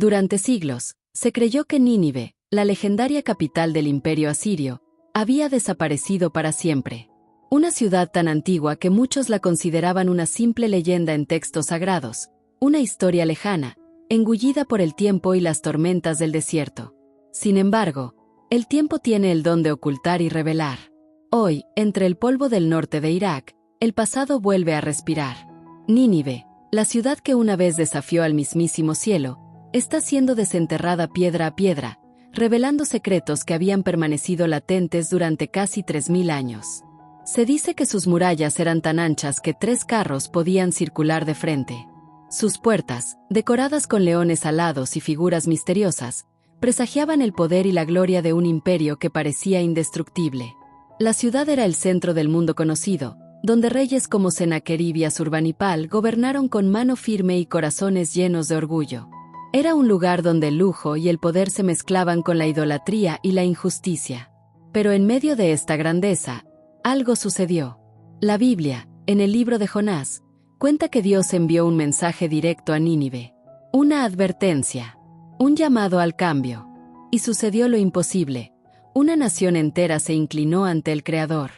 Durante siglos, se creyó que Nínive, la legendaria capital del imperio asirio, había desaparecido para siempre. Una ciudad tan antigua que muchos la consideraban una simple leyenda en textos sagrados, una historia lejana, engullida por el tiempo y las tormentas del desierto. Sin embargo, el tiempo tiene el don de ocultar y revelar. Hoy, entre el polvo del norte de Irak, el pasado vuelve a respirar. Nínive, la ciudad que una vez desafió al mismísimo cielo, está siendo desenterrada piedra a piedra, revelando secretos que habían permanecido latentes durante casi 3000 años. Se dice que sus murallas eran tan anchas que 3 carros podían circular de frente. Sus puertas, decoradas con leones alados y figuras misteriosas, presagiaban el poder y la gloria de un imperio que parecía indestructible. La ciudad era el centro del mundo conocido, donde reyes como Sennacherib y Asurbanipal gobernaron con mano firme y corazones llenos de orgullo. Era un lugar donde el lujo y el poder se mezclaban con la idolatría y la injusticia. Pero en medio de esta grandeza, algo sucedió. La Biblia, en el libro de Jonás, cuenta que Dios envió un mensaje directo a Nínive. Una advertencia. Un llamado al cambio. Y sucedió lo imposible. Una nación entera se inclinó ante el Creador.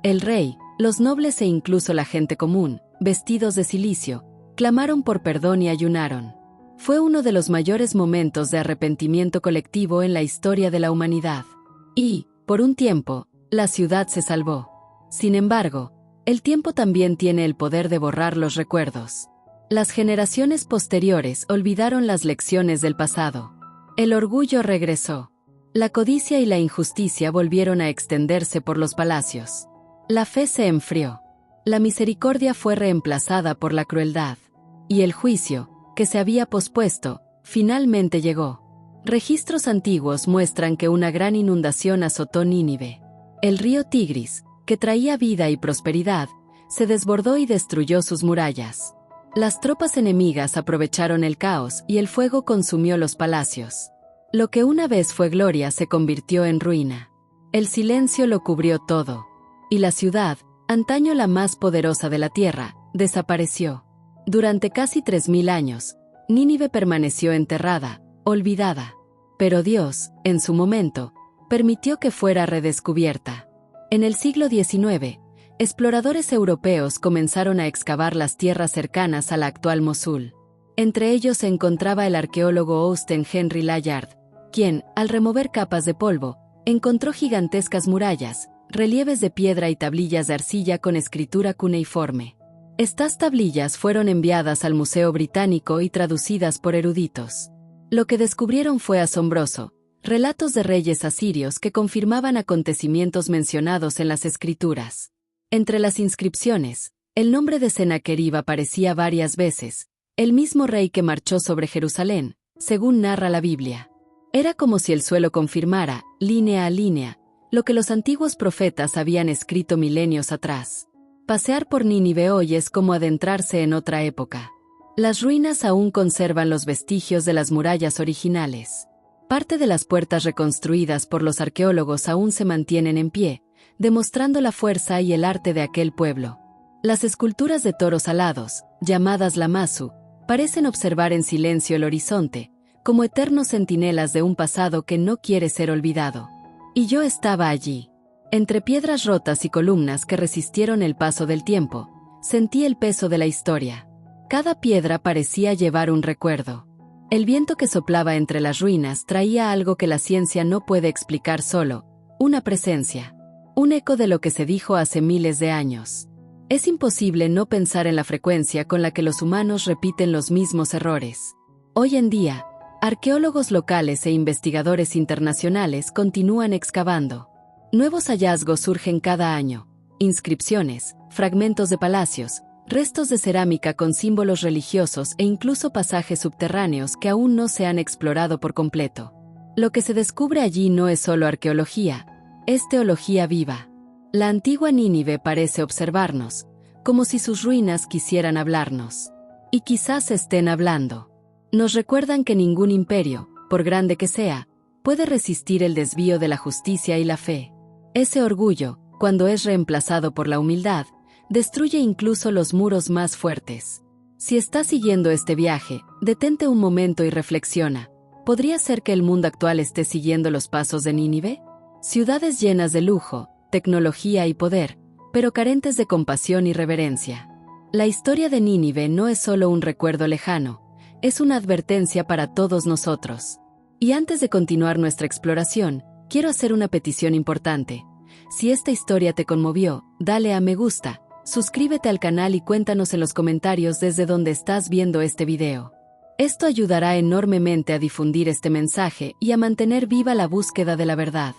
El rey, los nobles e incluso la gente común, vestidos de cilicio, clamaron por perdón y ayunaron. Fue uno de los mayores momentos de arrepentimiento colectivo en la historia de la humanidad. Y, por un tiempo, la ciudad se salvó. Sin embargo, el tiempo también tiene el poder de borrar los recuerdos. Las generaciones posteriores olvidaron las lecciones del pasado. El orgullo regresó. La codicia y la injusticia volvieron a extenderse por los palacios. La fe se enfrió. La misericordia fue reemplazada por la crueldad. Y el juicio, que se había pospuesto, finalmente llegó. Registros antiguos muestran que una gran inundación azotó Nínive. El río Tigris, que traía vida y prosperidad, se desbordó y destruyó sus murallas. Las tropas enemigas aprovecharon el caos y el fuego consumió los palacios. Lo que una vez fue gloria se convirtió en ruina. El silencio lo cubrió todo. Y la ciudad, antaño la más poderosa de la tierra, desapareció. Durante casi 3000 años, Nínive permaneció enterrada, olvidada. Pero Dios, en su momento, permitió que fuera redescubierta. En el siglo XIX, exploradores europeos comenzaron a excavar las tierras cercanas a la actual Mosul. Entre ellos se encontraba el arqueólogo Austen Henry Layard, quien, al remover capas de polvo, encontró gigantescas murallas, relieves de piedra y tablillas de arcilla con escritura cuneiforme. Estas tablillas fueron enviadas al Museo Británico y traducidas por eruditos. Lo que descubrieron fue asombroso. Relatos de reyes asirios que confirmaban acontecimientos mencionados en las escrituras. Entre las inscripciones, el nombre de Sennacherib aparecía varias veces, el mismo rey que marchó sobre Jerusalén, según narra la Biblia. Era como si el suelo confirmara, línea a línea, lo que los antiguos profetas habían escrito milenios atrás. Pasear por Nínive hoy es como adentrarse en otra época. Las ruinas aún conservan los vestigios de las murallas originales. Parte de las puertas reconstruidas por los arqueólogos aún se mantienen en pie, demostrando la fuerza y el arte de aquel pueblo. Las esculturas de toros alados, llamadas lamasu, parecen observar en silencio el horizonte, como eternos centinelas de un pasado que no quiere ser olvidado. Y yo estaba allí. Entre piedras rotas y columnas que resistieron el paso del tiempo, sentí el peso de la historia. Cada piedra parecía llevar un recuerdo. El viento que soplaba entre las ruinas traía algo que la ciencia no puede explicar solo, una presencia, un eco de lo que se dijo hace miles de años. Es imposible no pensar en la frecuencia con la que los humanos repiten los mismos errores. Hoy en día, arqueólogos locales e investigadores internacionales continúan excavando. Nuevos hallazgos surgen cada año, inscripciones, fragmentos de palacios, restos de cerámica con símbolos religiosos e incluso pasajes subterráneos que aún no se han explorado por completo. Lo que se descubre allí no es solo arqueología, es teología viva. La antigua Nínive parece observarnos, como si sus ruinas quisieran hablarnos. Y quizás estén hablando. Nos recuerdan que ningún imperio, por grande que sea, puede resistir el desvío de la justicia y la fe. Ese orgullo, cuando es reemplazado por la humildad, destruye incluso los muros más fuertes. Si estás siguiendo este viaje, detente un momento y reflexiona. ¿Podría ser que el mundo actual esté siguiendo los pasos de Nínive? Ciudades llenas de lujo, tecnología y poder, pero carentes de compasión y reverencia. La historia de Nínive no es solo un recuerdo lejano, es una advertencia para todos nosotros. Y antes de continuar nuestra exploración, quiero hacer una petición importante. Si esta historia te conmovió, dale a me gusta, suscríbete al canal y cuéntanos en los comentarios desde donde estás viendo este video. Esto ayudará enormemente a difundir este mensaje y a mantener viva la búsqueda de la verdad.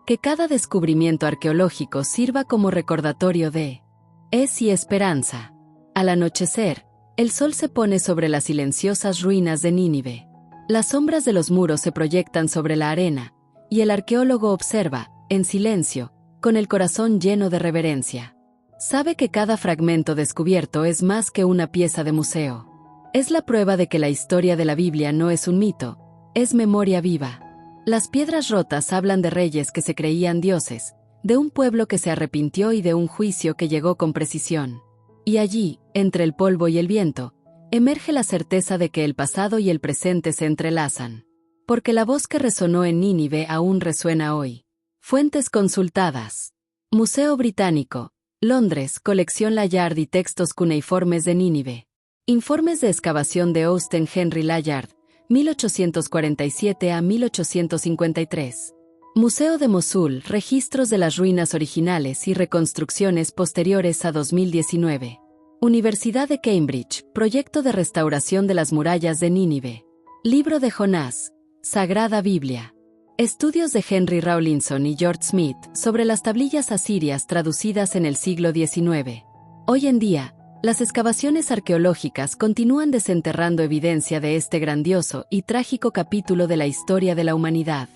Que cada descubrimiento arqueológico sirva como recordatorio de y esperanza. Al anochecer, el sol se pone sobre las silenciosas ruinas de Nínive. Las sombras de los muros se proyectan sobre la arena, y el arqueólogo observa, en silencio, con el corazón lleno de reverencia. Sabe que cada fragmento descubierto es más que una pieza de museo. Es la prueba de que la historia de la Biblia no es un mito, es memoria viva. Las piedras rotas hablan de reyes que se creían dioses, de un pueblo que se arrepintió y de un juicio que llegó con precisión. Y allí, entre el polvo y el viento, emerge la certeza de que el pasado y el presente se entrelazan. Porque la voz que resonó en Nínive aún resuena hoy. Fuentes consultadas. Museo Británico, Londres, colección Layard y textos cuneiformes de Nínive. Informes de excavación de Austen Henry Layard, 1847 a 1853. Museo de Mosul, registros de las ruinas originales y reconstrucciones posteriores a 2019. Universidad de Cambridge, proyecto de restauración de las murallas de Nínive. Libro de Jonás, Sagrada Biblia. Estudios de Henry Rawlinson y George Smith sobre las tablillas asirias traducidas en el siglo XIX. Hoy en día, las excavaciones arqueológicas continúan desenterrando evidencia de este grandioso y trágico capítulo de la historia de la humanidad.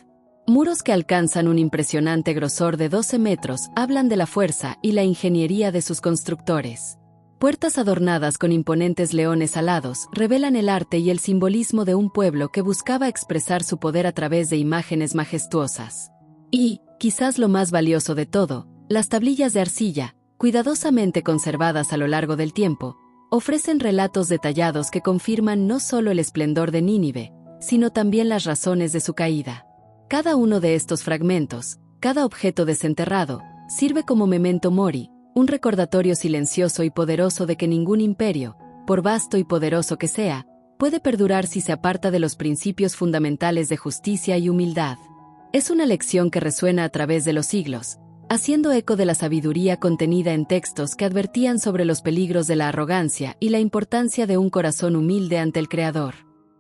Muros que alcanzan un impresionante grosor de 12 metros hablan de la fuerza y la ingeniería de sus constructores. Puertas adornadas con imponentes leones alados revelan el arte y el simbolismo de un pueblo que buscaba expresar su poder a través de imágenes majestuosas. Y, quizás lo más valioso de todo, las tablillas de arcilla, cuidadosamente conservadas a lo largo del tiempo, ofrecen relatos detallados que confirman no solo el esplendor de Nínive, sino también las razones de su caída. Cada uno de estos fragmentos, cada objeto desenterrado, sirve como memento mori, un recordatorio silencioso y poderoso de que ningún imperio, por vasto y poderoso que sea, puede perdurar si se aparta de los principios fundamentales de justicia y humildad. Es una lección que resuena a través de los siglos, haciendo eco de la sabiduría contenida en textos que advertían sobre los peligros de la arrogancia y la importancia de un corazón humilde ante el Creador.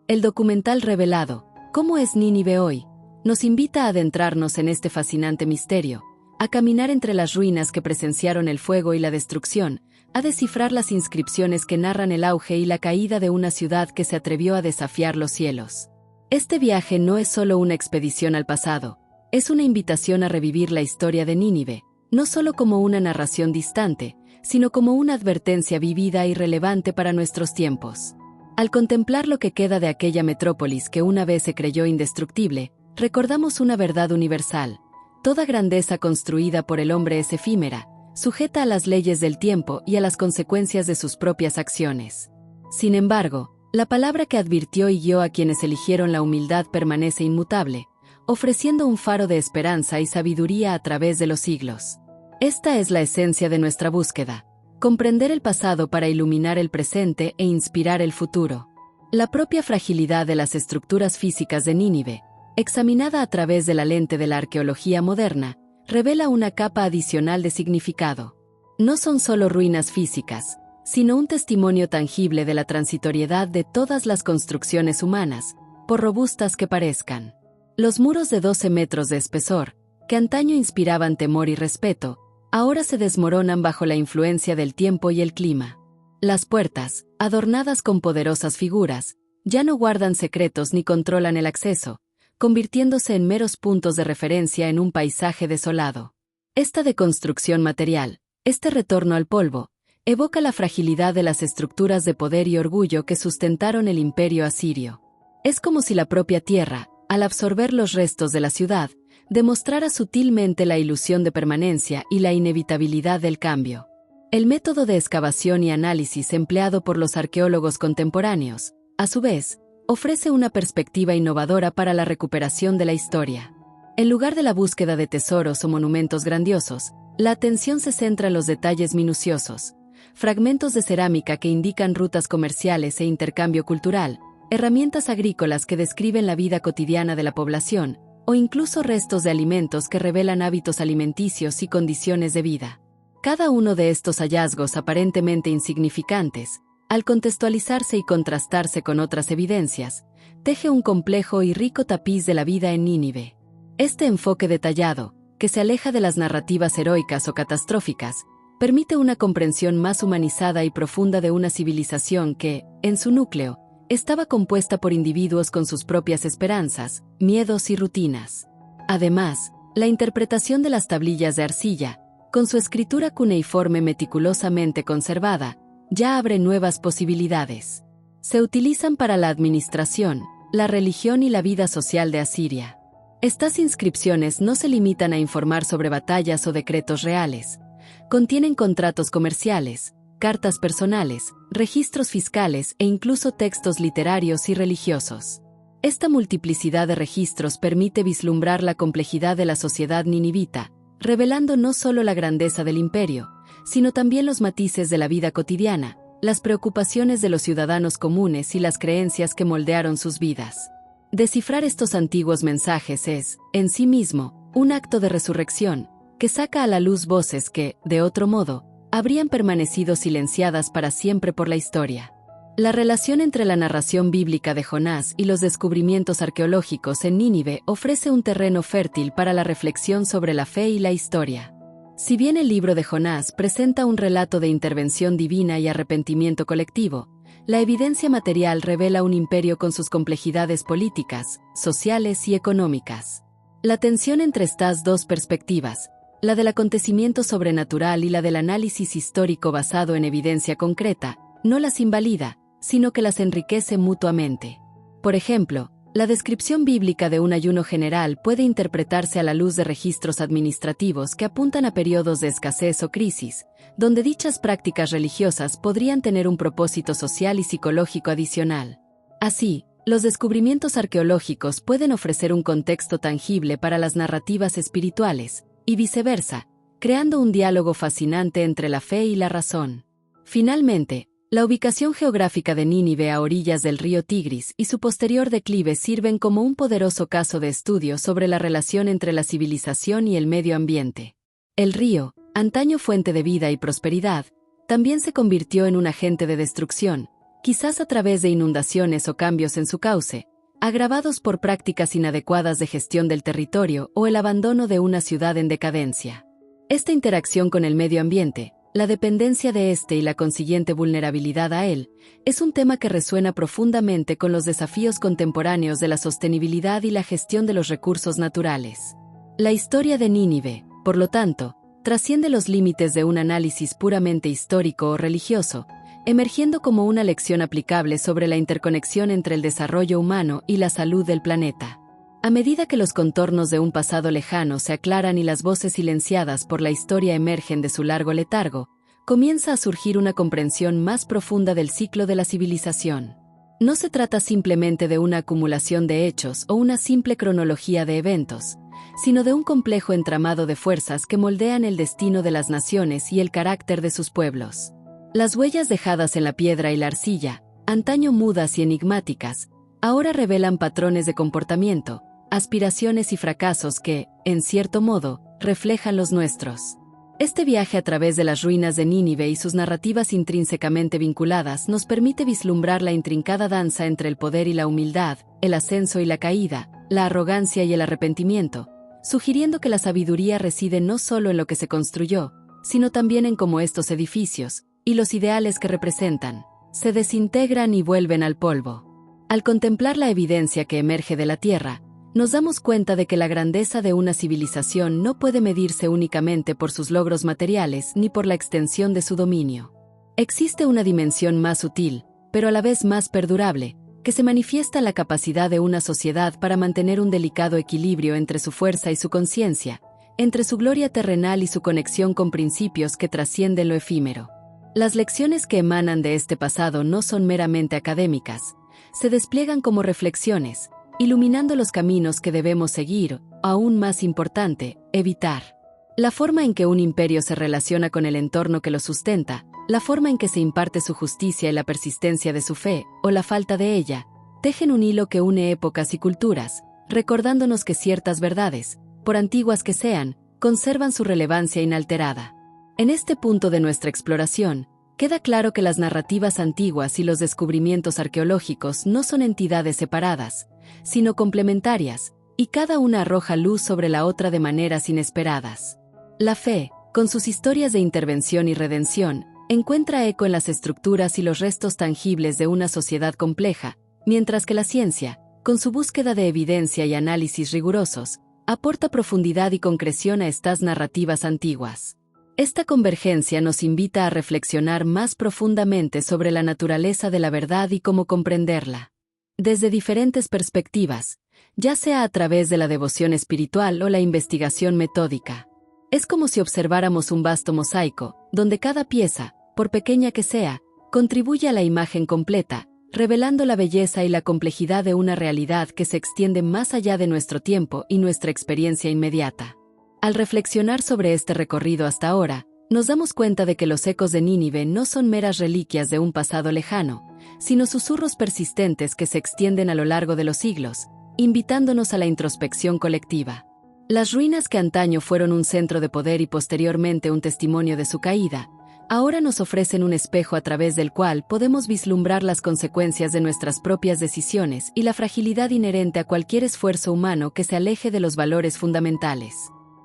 El documental revelado, ¿Cómo es Nínive hoy?, nos invita a adentrarnos en este fascinante misterio, a caminar entre las ruinas que presenciaron el fuego y la destrucción, a descifrar las inscripciones que narran el auge y la caída de una ciudad que se atrevió a desafiar los cielos. Este viaje no es solo una expedición al pasado, es una invitación a revivir la historia de Nínive, no solo como una narración distante, sino como una advertencia vivida y relevante para nuestros tiempos. Al contemplar lo que queda de aquella metrópolis que una vez se creyó indestructible, recordamos una verdad universal: toda grandeza construida por el hombre es efímera, sujeta a las leyes del tiempo y a las consecuencias de sus propias acciones. Sin embargo, la palabra que advirtió y guió a quienes eligieron la humildad permanece inmutable, ofreciendo un faro de esperanza y sabiduría a través de los siglos. Esta es la esencia de nuestra búsqueda: comprender el pasado para iluminar el presente e inspirar el futuro. La propia fragilidad de las estructuras físicas de Nínive, examinada a través de la lente de la arqueología moderna, revela una capa adicional de significado. No son solo ruinas físicas, sino un testimonio tangible de la transitoriedad de todas las construcciones humanas, por robustas que parezcan. Los muros de 12 metros de espesor, que antaño inspiraban temor y respeto, ahora se desmoronan bajo la influencia del tiempo y el clima. Las puertas, adornadas con poderosas figuras, ya no guardan secretos ni controlan el acceso, convirtiéndose en meros puntos de referencia en un paisaje desolado. Esta deconstrucción material, este retorno al polvo, evoca la fragilidad de las estructuras de poder y orgullo que sustentaron el imperio asirio. Es como si la propia tierra, al absorber los restos de la ciudad, demostrara sutilmente la ilusión de permanencia y la inevitabilidad del cambio. El método de excavación y análisis empleado por los arqueólogos contemporáneos, a su vez, ofrece una perspectiva innovadora para la recuperación de la historia. En lugar de la búsqueda de tesoros o monumentos grandiosos, la atención se centra en los detalles minuciosos, fragmentos de cerámica que indican rutas comerciales e intercambio cultural, herramientas agrícolas que describen la vida cotidiana de la población, o incluso restos de alimentos que revelan hábitos alimenticios y condiciones de vida. Cada uno de estos hallazgos aparentemente insignificantes, al contextualizarse y contrastarse con otras evidencias, teje un complejo y rico tapiz de la vida en Nínive. Este enfoque detallado, que se aleja de las narrativas heroicas o catastróficas, permite una comprensión más humanizada y profunda de una civilización que, en su núcleo, estaba compuesta por individuos con sus propias esperanzas, miedos y rutinas. Además, la interpretación de las tablillas de arcilla, con su escritura cuneiforme meticulosamente conservada, ya abre nuevas posibilidades. Se utilizan para la administración, la religión y la vida social de Asiria. Estas inscripciones no se limitan a informar sobre batallas o decretos reales. Contienen contratos comerciales, cartas personales, registros fiscales e incluso textos literarios y religiosos. Esta multiplicidad de registros permite vislumbrar la complejidad de la sociedad ninivita, revelando no solo la grandeza del imperio, sino también los matices de la vida cotidiana, las preocupaciones de los ciudadanos comunes y las creencias que moldearon sus vidas. Descifrar estos antiguos mensajes es, en sí mismo, un acto de resurrección, que saca a la luz voces que, de otro modo, habrían permanecido silenciadas para siempre por la historia. La relación entre la narración bíblica de Jonás y los descubrimientos arqueológicos en Nínive ofrece un terreno fértil para la reflexión sobre la fe y la historia. Si bien el libro de Jonás presenta un relato de intervención divina y arrepentimiento colectivo, la evidencia material revela un imperio con sus complejidades políticas, sociales y económicas. La tensión entre estas dos perspectivas, la del acontecimiento sobrenatural y la del análisis histórico basado en evidencia concreta, no las invalida, sino que las enriquece mutuamente. Por ejemplo, la descripción bíblica de un ayuno general puede interpretarse a la luz de registros administrativos que apuntan a periodos de escasez o crisis, donde dichas prácticas religiosas podrían tener un propósito social y psicológico adicional. Así, los descubrimientos arqueológicos pueden ofrecer un contexto tangible para las narrativas espirituales, y viceversa, creando un diálogo fascinante entre la fe y la razón. Finalmente, la ubicación geográfica de Nínive a orillas del río Tigris y su posterior declive sirven como un poderoso caso de estudio sobre la relación entre la civilización y el medio ambiente. El río, antaño fuente de vida y prosperidad, también se convirtió en un agente de destrucción, quizás a través de inundaciones o cambios en su cauce, agravados por prácticas inadecuadas de gestión del territorio o el abandono de una ciudad en decadencia. Esta interacción con el medio ambiente, la dependencia de este y la consiguiente vulnerabilidad a él, es un tema que resuena profundamente con los desafíos contemporáneos de la sostenibilidad y la gestión de los recursos naturales. La historia de Nínive, por lo tanto, trasciende los límites de un análisis puramente histórico o religioso, emergiendo como una lección aplicable sobre la interconexión entre el desarrollo humano y la salud del planeta. A medida que los contornos de un pasado lejano se aclaran y las voces silenciadas por la historia emergen de su largo letargo, comienza a surgir una comprensión más profunda del ciclo de la civilización. No se trata simplemente de una acumulación de hechos o una simple cronología de eventos, sino de un complejo entramado de fuerzas que moldean el destino de las naciones y el carácter de sus pueblos. Las huellas dejadas en la piedra y la arcilla, antaño mudas y enigmáticas, ahora revelan patrones de comportamiento, aspiraciones y fracasos que, en cierto modo, reflejan los nuestros. Este viaje a través de las ruinas de Nínive y sus narrativas intrínsecamente vinculadas nos permite vislumbrar la intrincada danza entre el poder y la humildad, el ascenso y la caída, la arrogancia y el arrepentimiento, sugiriendo que la sabiduría reside no solo en lo que se construyó, sino también en cómo estos edificios, y los ideales que representan, se desintegran y vuelven al polvo. Al contemplar la evidencia que emerge de la tierra, nos damos cuenta de que la grandeza de una civilización no puede medirse únicamente por sus logros materiales ni por la extensión de su dominio. Existe una dimensión más sutil, pero a la vez más perdurable, que se manifiesta en la capacidad de una sociedad para mantener un delicado equilibrio entre su fuerza y su conciencia, entre su gloria terrenal y su conexión con principios que trascienden lo efímero. Las lecciones que emanan de este pasado no son meramente académicas, se despliegan como reflexiones, iluminando los caminos que debemos seguir, o, aún más importante, evitar. La forma en que un imperio se relaciona con el entorno que lo sustenta, la forma en que se imparte su justicia y la persistencia de su fe, o la falta de ella, tejen un hilo que une épocas y culturas, recordándonos que ciertas verdades, por antiguas que sean, conservan su relevancia inalterada. En este punto de nuestra exploración, queda claro que las narrativas antiguas y los descubrimientos arqueológicos no son entidades separadas, sino complementarias, y cada una arroja luz sobre la otra de maneras inesperadas. La fe, con sus historias de intervención y redención, encuentra eco en las estructuras y los restos tangibles de una sociedad compleja, mientras que la ciencia, con su búsqueda de evidencia y análisis rigurosos, aporta profundidad y concreción a estas narrativas antiguas. Esta convergencia nos invita a reflexionar más profundamente sobre la naturaleza de la verdad y cómo comprenderla. Desde diferentes perspectivas, ya sea a través de la devoción espiritual o la investigación metódica. Es como si observáramos un vasto mosaico, donde cada pieza, por pequeña que sea, contribuye a la imagen completa, revelando la belleza y la complejidad de una realidad que se extiende más allá de nuestro tiempo y nuestra experiencia inmediata. Al reflexionar sobre este recorrido hasta ahora, nos damos cuenta de que los ecos de Nínive no son meras reliquias de un pasado lejano, sino susurros persistentes que se extienden a lo largo de los siglos, invitándonos a la introspección colectiva. Las ruinas que antaño fueron un centro de poder y posteriormente un testimonio de su caída, ahora nos ofrecen un espejo a través del cual podemos vislumbrar las consecuencias de nuestras propias decisiones y la fragilidad inherente a cualquier esfuerzo humano que se aleje de los valores fundamentales.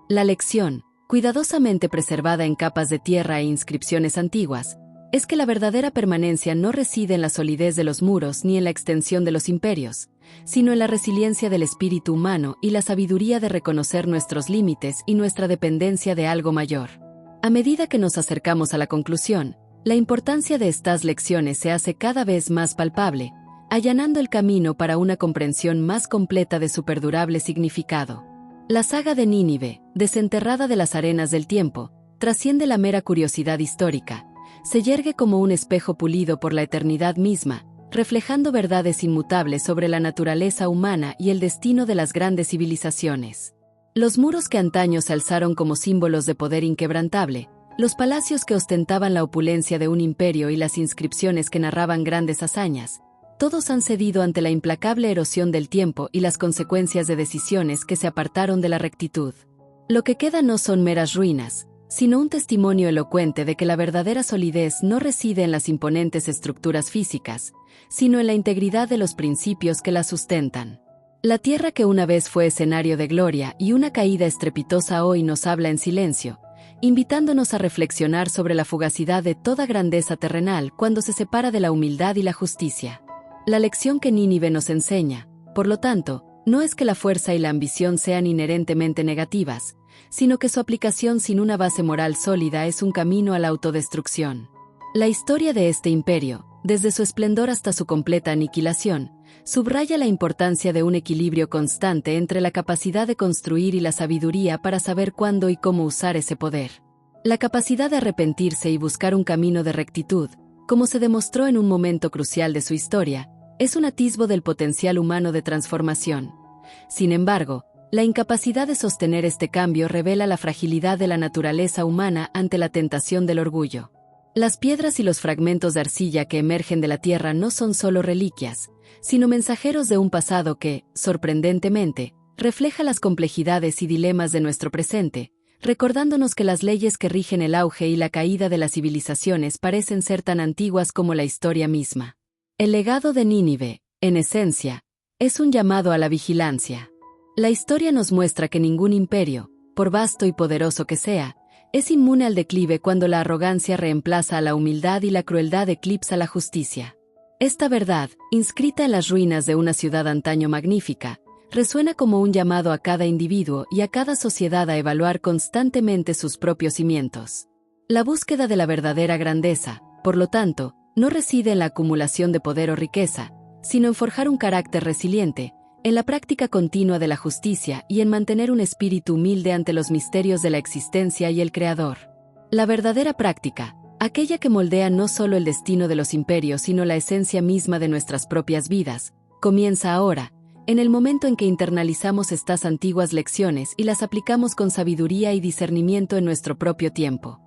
La lección, cuidadosamente preservada en capas de tierra e inscripciones antiguas, es que la verdadera permanencia no reside en la solidez de los muros ni en la extensión de los imperios, sino en la resiliencia del espíritu humano y la sabiduría de reconocer nuestros límites y nuestra dependencia de algo mayor. A medida que nos acercamos a la conclusión, la importancia de estas lecciones se hace cada vez más palpable, allanando el camino para una comprensión más completa de su perdurable significado. La saga de Nínive, desenterrada de las arenas del tiempo, trasciende la mera curiosidad histórica, se yergue como un espejo pulido por la eternidad misma, reflejando verdades inmutables sobre la naturaleza humana y el destino de las grandes civilizaciones. Los muros que antaño se alzaron como símbolos de poder inquebrantable, los palacios que ostentaban la opulencia de un imperio y las inscripciones que narraban grandes hazañas, todos han cedido ante la implacable erosión del tiempo y las consecuencias de decisiones que se apartaron de la rectitud. Lo que queda no son meras ruinas, sino un testimonio elocuente de que la verdadera solidez no reside en las imponentes estructuras físicas, sino en la integridad de los principios que la sustentan. La tierra que una vez fue escenario de gloria y una caída estrepitosa hoy nos habla en silencio, invitándonos a reflexionar sobre la fugacidad de toda grandeza terrenal cuando se separa de la humildad y la justicia. La lección que Nínive nos enseña, por lo tanto, no es que la fuerza y la ambición sean inherentemente negativas, sino que su aplicación sin una base moral sólida es un camino a la autodestrucción. La historia de este imperio, desde su esplendor hasta su completa aniquilación, subraya la importancia de un equilibrio constante entre la capacidad de construir y la sabiduría para saber cuándo y cómo usar ese poder. La capacidad de arrepentirse y buscar un camino de rectitud, como se demostró en un momento crucial de su historia, es un atisbo del potencial humano de transformación. Sin embargo, la incapacidad de sostener este cambio revela la fragilidad de la naturaleza humana ante la tentación del orgullo. Las piedras y los fragmentos de arcilla que emergen de la tierra no son solo reliquias, sino mensajeros de un pasado que, sorprendentemente, refleja las complejidades y dilemas de nuestro presente, recordándonos que las leyes que rigen el auge y la caída de las civilizaciones parecen ser tan antiguas como la historia misma. El legado de Nínive, en esencia, es un llamado a la vigilancia. La historia nos muestra que ningún imperio, por vasto y poderoso que sea, es inmune al declive cuando la arrogancia reemplaza a la humildad y la crueldad eclipsa la justicia. Esta verdad, inscrita en las ruinas de una ciudad antaño magnífica, resuena como un llamado a cada individuo y a cada sociedad a evaluar constantemente sus propios cimientos. La búsqueda de la verdadera grandeza, por lo tanto, no reside en la acumulación de poder o riqueza, sino en forjar un carácter resiliente, en la práctica continua de la justicia y en mantener un espíritu humilde ante los misterios de la existencia y el Creador. La verdadera práctica, aquella que moldea no solo el destino de los imperios sino la esencia misma de nuestras propias vidas, comienza ahora, en el momento en que internalizamos estas antiguas lecciones y las aplicamos con sabiduría y discernimiento en nuestro propio tiempo.